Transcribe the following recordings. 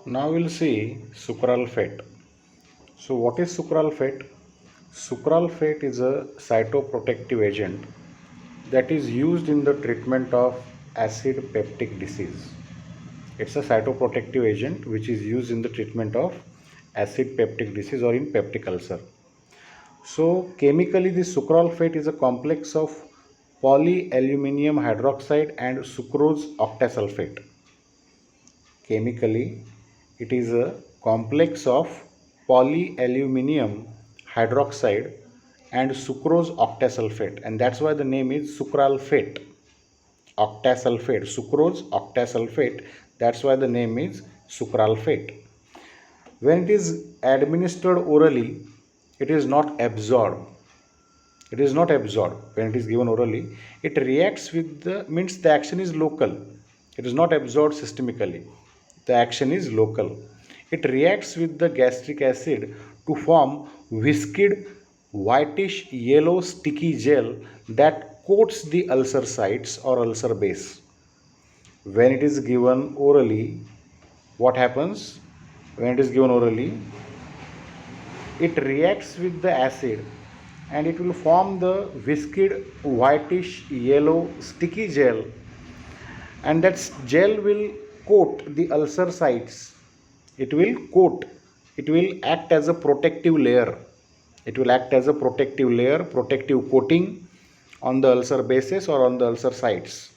Now we'll see sucralfate. So what is sucralfate? Sucralfate is a cytoprotective agent that is used in the treatment of acid peptic disease. It's a cytoprotective agent which is used in the treatment of acid peptic disease or in peptic ulcer. So chemically this sucralfate is a complex of polyaluminium hydroxide and sucrose octasulfate. Chemically, it is a complex of polyaluminium hydroxide and sucrose octasulfate, and that's why the name is sucralfate. Octasulfate, sucrose octasulfate, that's why the name is sucralfate. When it is administered orally, it is not absorbed. It is not absorbed when it is given orally. It reacts with the means the action is local. It is not absorbed systemically. The action is local. It reacts with the gastric acid to form viscid whitish yellow sticky gel that coats the ulcer sites or ulcer base. When it is given orally, what happens? When it is given orally, it reacts with the acid and it will form the viscid whitish yellow sticky gel, and that gel will coat the ulcer sites. It will coat, it will act as a protective layer. It will act as a protective layer, protective coating on the ulcer bases or on the ulcer sites.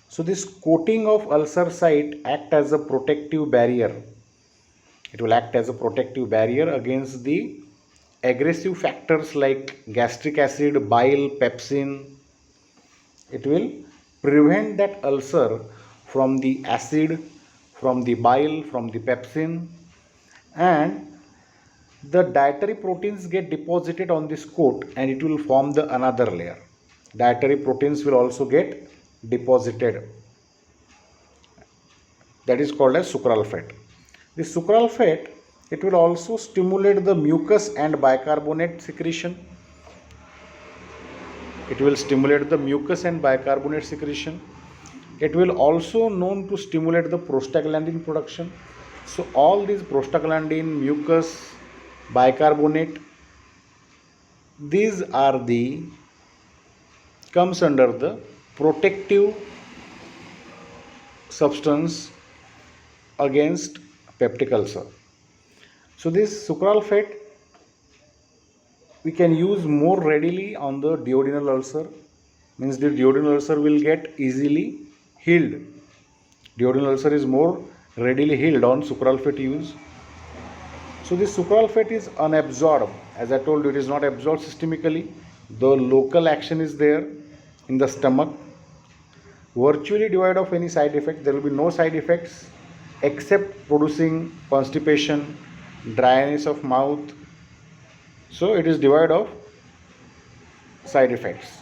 So this coating of ulcer site act as a protective barrier. It will act as a protective barrier against the aggressive factors like gastric acid, bile, pepsin. It will prevent that ulcer from the acid, from the bile, from the pepsin, and the dietary proteins get deposited on this coat and it will form the another layer. Dietary proteins will also get deposited. That is called as sucralfate. The sucralfate, it will also stimulate the mucus and bicarbonate secretion. It will stimulate the mucus and bicarbonate secretion. It will also known to stimulate the prostaglandin production. So all these prostaglandin, mucus, bicarbonate, these are the comes under the protective substance against peptic ulcer. So this sucralfate we can use more readily on the duodenal ulcer, means the duodenal ulcer will get easily healed. Duodenal ulcer is more readily healed on sucralfate use. So this sucralfate is unabsorbed. As I told you, it is not absorbed systemically. The local action is there in the stomach, virtually devoid of any side effect. There will be no side effects except producing constipation, dryness of mouth. So it is devoid of side effects.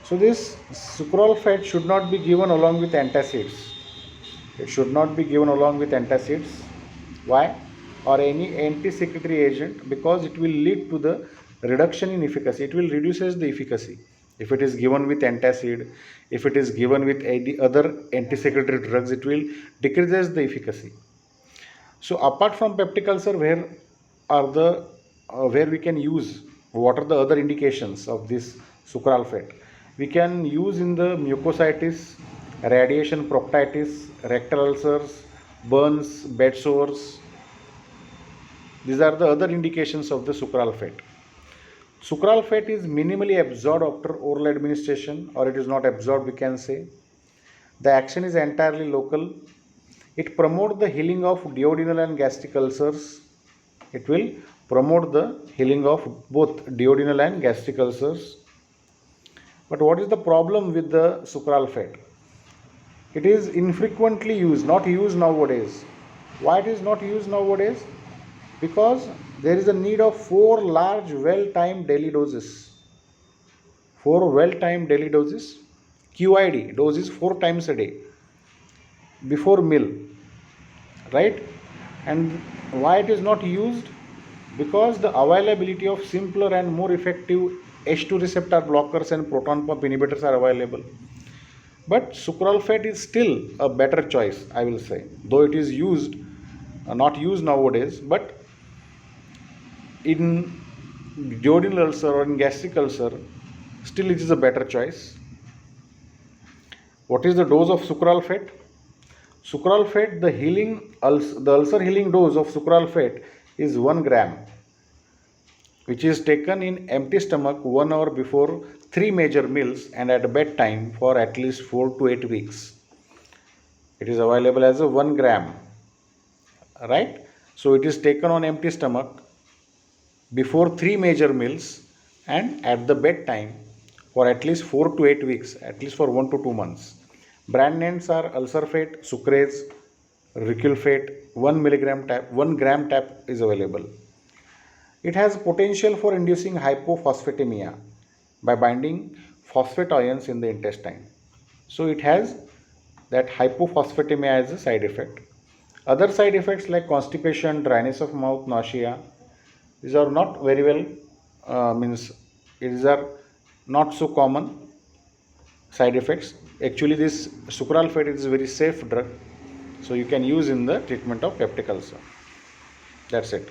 So this sucralfate should not be given along with antacids. It should not be given along with antacids. Why? Or any anti-secretory agent, because it will lead to the reduction in efficacy. It will reduces the efficacy. If it is given with antacid, if it is given with any other anti-secretory drugs, it will decreases the efficacy. So apart from peptic ulcer, are the where we can use, what are the other indications of this sucralfate? We can use in the mucositis, radiation proctitis, rectal ulcers, burns, bed sores. These are the other indications of the sucralfate. Sucralfate is minimally absorbed after oral administration, or it is not absorbed, we can say. The action is entirely local. It promotes the healing of duodenal and gastric ulcers. It will promote the healing of both duodenal and gastric ulcers. But what is the problem with the sucralfate? It is infrequently used, not used nowadays. Why it is not used nowadays? Because there is a need of 4 large well-timed daily doses. 4 well-timed daily doses, QID doses 4 times a day before meal, right? And why it is not used? Because the availability of simpler and more effective H2 receptor blockers and proton pump inhibitors are available. But sucralfate is still a better choice, I will say, though it is used, not used nowadays, but in duodenal ulcer or in gastric ulcer, still it is a better choice. What is the dose of sucralfate? Sucralfate, the ulcer healing dose of sucralfate is 1 gram, which is taken in empty stomach 1 hour before 3 major meals and at bedtime for at least 4 to 8 weeks. It is available as a 1 gram, right? So it is taken on empty stomach before 3 major meals and at the bedtime for at least 4 to 8 weeks, at least for 1 to 2 months. Brand names are Ulcerfate, Sucrase, Reculfate, 1 milligram tab, 1 gram tab is available. It has potential for inducing hypophosphatemia by binding phosphate ions in the intestine. So it has that hypophosphatemia as a side effect. Other side effects like constipation, dryness of mouth, nausea, these are not very well, means these are not so common side effects. Actually, this sucralfate is a very safe drug, so you can use in the treatment of peptic ulcer. That's it.